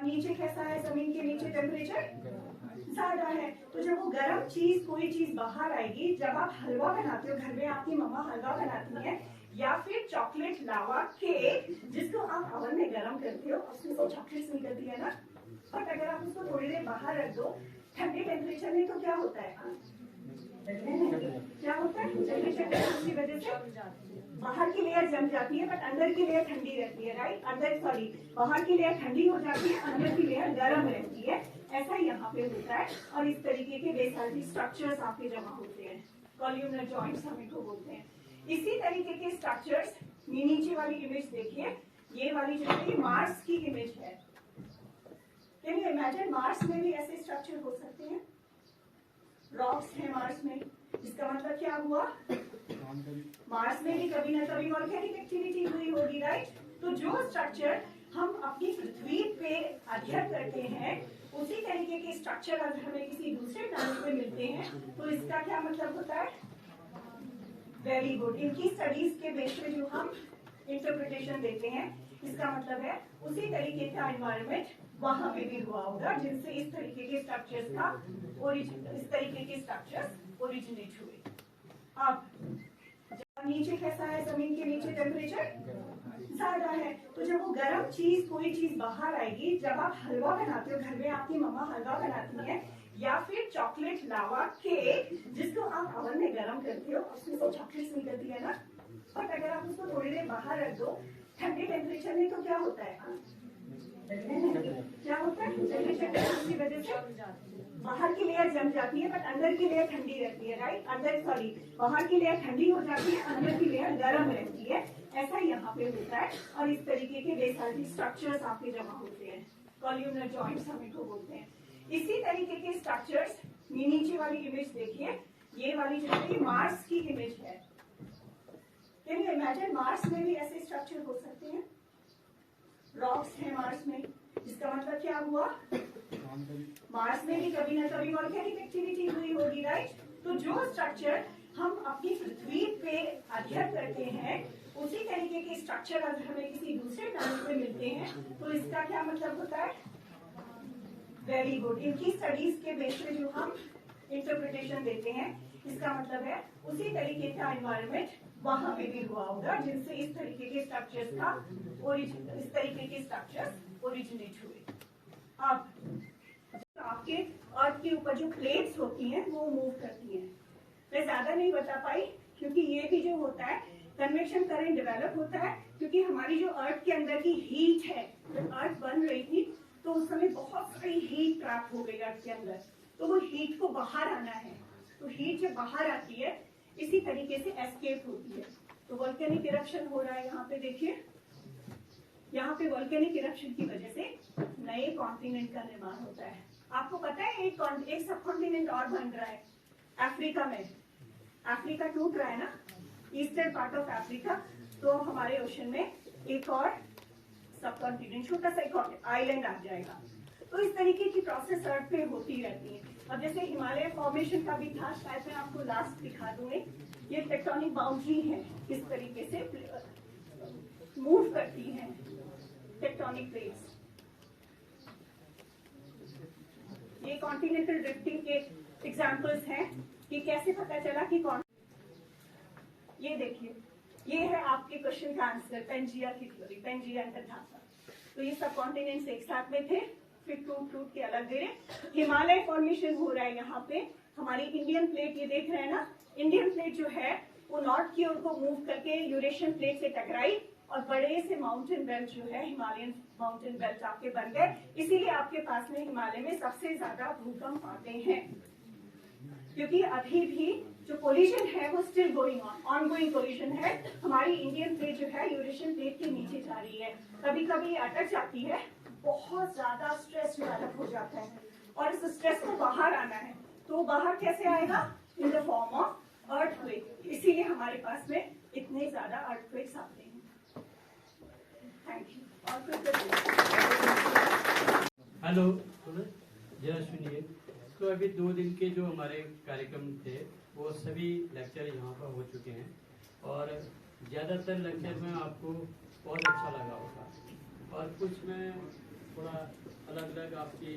नीचे कैसा है, जमीन के नीचे टेम्परेचर ज्यादा है, तो जब वो गर्म चीज कोई चीज बाहर आएगी, जब आप हलवा बनाते हो, घर में आपकी मम्मा हलवा बनाती है, या फिर चॉकलेट लावा केक जिसको आप ओवन में गर्म करते हो, उसमें से चॉकलेट्स निकलती है ना, बट अगर आप उसको थोड़ी देर बाहर रख दो ठंडे टेम्परेचर में, तो क्या होता है, क्या होता है, टेम्परेचर की वजह से बाहर की लेयर जम जाती है, बट अंदर की लेयर ठंडी रहती है, राइट, बाहर की लेयर ठंडी हो जाती है, अंदर की लेयर गर्म रहती है। ऐसा यहाँ पे होता है, और इस तरीके के बेसाल्टी स्ट्रक्चर्स आपके जमा होते हैं, कॉल्यूमनर जॉइंट्स हम इनको बोलते हैं। इसी तरीके के स्ट्रक्चर्स, नीचे वाली इमेज देखिए, ये वाली जो है मार्स की इमेज है। कैन यू इमेजिन मार्स में भी ऐसे स्ट्रक्चर हो सकते हैं, रॉक्स है मार्स में, इसका मतलब क्या हुआ, मार्स में भी कभी ना कभी वॉल्केनिक एक्टिविटी हुई होगी, राइट। तो जो स्ट्रक्चर हम अपनी पृथ्वी पे अध्ययन करते हैं, उसी तरीके के स्ट्रक्चर अगर हमें किसी दूसरे प्लैनेट पे मिलते हैं, तो इसका क्या मतलब होता है, वेरी गुड, इनकी स्टडीज के बेस पे जो हम इंटरप्रिटेशन देते हैं, इसका मतलब है उसी तरीके का एनवायरनमेंट वहां पे भी हुआ होगा, जिनसे इस तरीके के स्ट्रक्चर्स का इस तरीके के स्ट्रक्चर्स ओरिजिनेट हुए। अब नीचे कैसा है, जमीन के नीचे टेम्परेचर ज्यादा है, तो जब वो गर्म चीज कोई चीज बाहर आएगी, जब आप हलवा बनाते हो, घर में आपकी मम्मा हलवा बनाती है, या फिर चॉकलेट लावा केक जिसको आप ओवन में गर्म करते हो, उसमें से चॉकलेट्स निकलती है ना, बट अगर आप उसको थोड़ी देर बाहर रख दो ठंडे टेम्परेचर में, तो क्या होता है, क्या होता है, टेम्परेचर की वजह से बाहर की लेयर जम जाती है, बट अंदर की लेयर ठंडी रहती है, राइट, बाहर की लेयर ठंडी हो जाती है, अंदर की लेयर गर्म रहती है। ऐसा यहाँ पे होता है, और इस तरीके के बेसाल्टी स्ट्रक्चर्स आपके जमा होते हैं, कॉल्यूमनर जॉइंट्स हम इनको बोलते हैं। इसी तरीके के स्ट्रक्चर्स, नीचे वाली इमेज देखिए, ये वाली जो है मार्स की इमेज है। कैन यू इमेजिन मार्स में भी ऐसे स्ट्रक्चर हो सकते हैं, रॉक्स है मार्स में, इसका मतलब क्या हुआ, मार्स में भी कभी ना कभी वॉल्केनिक एक्टिविटी हुई होगी, राइट। तो जो स्ट्रक्चर हम अपनी पृथ्वी पे अध्ययन करते हैं, उसी तरीके के स्ट्रक्चर अगर हमें किसी दूसरे प्लैनेट पे मिलते हैं, तो इसका क्या मतलब होता है, वेरी गुड, इनकी स्टडीज के बेस पे जो हम इंटरप्रिटेशन देते हैं, इसका मतलब है उसी तरीके का एनवायरनमेंट वहां पे भी हुआ होगा, जिनसे इस तरीके के स्ट्रक्चर्स का इस तरीके के स्ट्रक्चर्स ओरिजिनेट हुए। अब आपके अर्थ के ऊपर जो प्लेट्स होती हैं वो मूव करती हैं। मैं ज्यादा नहीं बता पाई, क्योंकि ये भी जो होता है कन्वेक्शन करंट डेवलप होता है, क्योंकि हमारी जो अर्थ के अंदर की हीट है, जब अर्थ बन रही थी तो उस समय बहुत सारी हीट ट्रैप हो गई अर्थ के अंदर, तो वो हीट को बाहर आना है, तो हीट जब बाहर आती है इसी तरीके से एस्केप होती है। तो वोल्केनिक इरप्शन हो रहा है, यहाँ पे देखिए, यहाँ पे वोल्केनिक इरप्शन की वजह से नए कॉन्टिनेंट का निर्माण होता है। आपको पता है एक सब कॉन्टिनेंट और बन रहा है अफ्रीका में, अफ्रीका टूट रहा है ना, ईस्टर्न पार्ट ऑफ अफ्रीका, तो हमारे ओशन में एक और सब कॉन्टिनेंट, छोटा सा आइलैंड आ जाएगा। तो इस तरीके की प्रोसेस अर्थ पे होती रहती है। अब जैसे हिमालय फॉर्मेशन का भी था, शायद मैं आपको लास्ट दिखा दूं, ये टेक्टोनिक बाउंड्री है, इस तरीके से मूव करती है टेक्टोनिक प्लेट्स। ये कॉन्टिनेंटल ड्रिफ्टिंग के एग्जांपल्स हैं कि कैसे पता चला कि कौन, ये देखिए, ये है आपके क्वेश्चन का आंसर, पेंजिया की थ्योरी, पेंजिया अंतर्धासा। तो ये सब कॉन्टिनेंट्स एक साथ में थे, फिर टूट के अलग दे रहे। हिमालय फॉर्मेशन हो रहा है यहाँ पे, हमारी इंडियन प्लेट ये देख रहे हैं ना, इंडियन प्लेट जो है वो नॉर्थ की ओर को मूव करके यूरेशियन प्लेट से टकराई, और बड़े से माउंटेन बेल्ट जो है, हिमालयन माउंटेन बेल्ट आपके बन गए। इसीलिए आपके पास में हिमालय में सबसे ज्यादा भूकंप आते हैं, क्योंकि अभी भी जो कोलिजन है वो स्टिल गोइंग ऑनगोइंग कोलिजन है। हमारी इंडियन प्लेट जो है यूरेशियन प्लेट के नीचे जा रही है, कभी कभी अटक जाती है, बहुत ज्यादा स्ट्रेस डेवलप हो जाता है, और इस स्ट्रेस को बाहर आना है, तो बाहर कैसे आएगा, in the form of earthquake. इसीलिए हमारे पास में इतने ज्यादा अर्थक्वेक्स आते हैं। Thank you. हेलो, जरा सुनिए। तो अभी 2 दिन के जो हमारे कार्यक्रम थे वो सभी लेक्चर यहाँ पर हो चुके हैं, और ज़्यादातर लेक्चर में आपको बहुत अच्छा लगा होगा, और कुछ में थोड़ा अलग अलग आपकी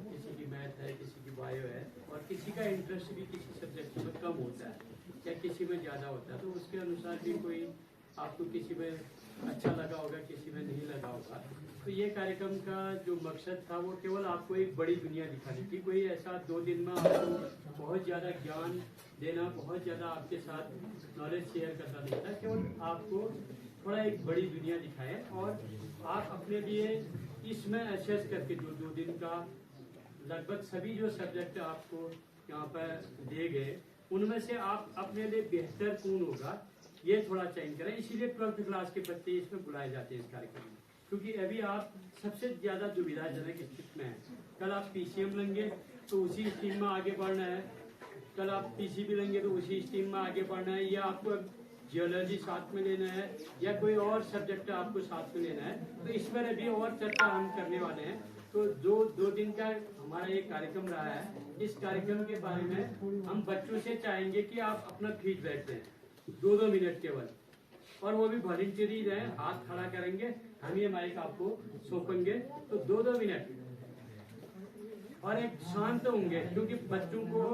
किसी की मैथ है, किसी की बायो है, और किसी का इंटरेस्ट भी किसी सब्जेक्ट में कम होता है या किसी में ज़्यादा होता है, तो उसके अनुसार भी कोई आपको किसी में अच्छा लगा होगा, किसी में नहीं लगा होगा। तो ये कार्यक्रम का जो मकसद था वो केवल आपको एक बड़ी दुनिया दिखानी थी। कोई ऐसा 2 दिन में आपको बहुत ज़्यादा ज्ञान देना, बहुत ज़्यादा आपके साथ नॉलेज शेयर करना नहीं था, केवल आपको थोड़ा एक बड़ी दुनिया दिखाए और आप अपने लिए इसमें एसेस करके जो 2 दिन का लगभग सभी जो सब्जेक्ट आपको यहाँ पर दिए गए उनमें से आप अपने लिए बेहतर कौन होगा ये थोड़ा चयन करें। इसीलिए 12th क्लास के बच्चे इसमें बुलाए जाते हैं इस कार्यक्रम में, क्योंकि अभी आप सबसे ज्यादा दुविधाजनक स्थिति में हैं। कल आप पीसीएम लेंगे तो उसी स्ट्रीम में आगे बढ़ना है, कल आप पीसीबी लेंगे तो उसी स्ट्रीम में आगे बढ़ना है, या आपको जियोलॉजी साथ में लेना है या कोई और सब्जेक्ट आपको साथ में लेना है। तो इस पर अभी और चर्चा हम करने वाले हैं। तो जो 2 दिन का हमारा ये कार्यक्रम रहा है, इस कार्यक्रम के बारे में हम बच्चों से चाहेंगे कि आप अपना फीडबैक दें 2-2 मिनट केवल, और वो भी वॉलंटियरी रहे, हाथ खड़ा करेंगे, हम ये माइक आपको सौंपेंगे। तो 2-2 मिनट और एक शांत होंगे, क्योंकि बच्चों को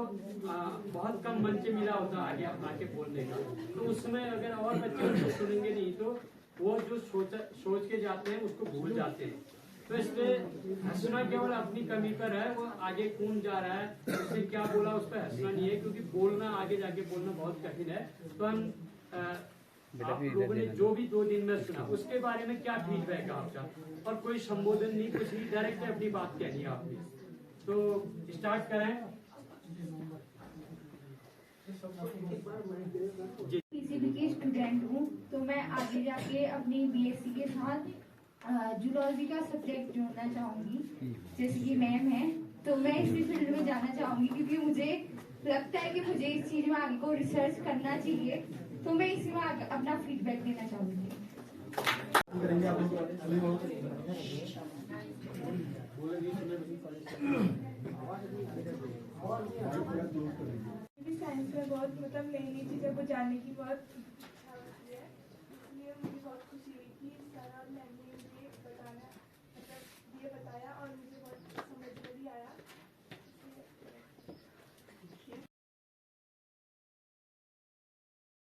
बहुत कम मंच मिला होता आगे आके बोलने का। तो उसमें अगर और बच्चे उनको सुनेंगे नहीं तो वो जो सोच के जाते हैं उसको भूल जाते हैं। तो इसलिए हंसना केवल अपनी कमी पर है, वो आगे कौन जा रहा है उसने क्या बोला उस पर हंसना नहीं है, क्योंकि बोलना आगे जाके बोलना बहुत कठिन है। तो हम आप लोगों ने जो भी 2 दिन में सुना उसके बारे में क्या फीडबैक है आपका, और कोई संबोधन नहीं, कुछ नहीं, डायरेक्ट अपनी बात कहनी है आपने। तो स्टार्ट करें। पीसीबी की स्टूडेंट हूँ, तो मैं आगे जाके अपनी बीएससी के साथ जूलॉजी का सब्जेक्ट जोड़ना चाहूँगी, जैसे कि मैम है। तो मैं इसी फील्ड में जाना चाहूँगी क्योंकि मुझे लगता है कि मुझे इस चीज़ में आगे को रिसर्च करना चाहिए। तो मैं इसी में अपना फीडबैक देना चाहूँगी। साइंस में बहुत लेनी चीज़ों को जानने की बहुत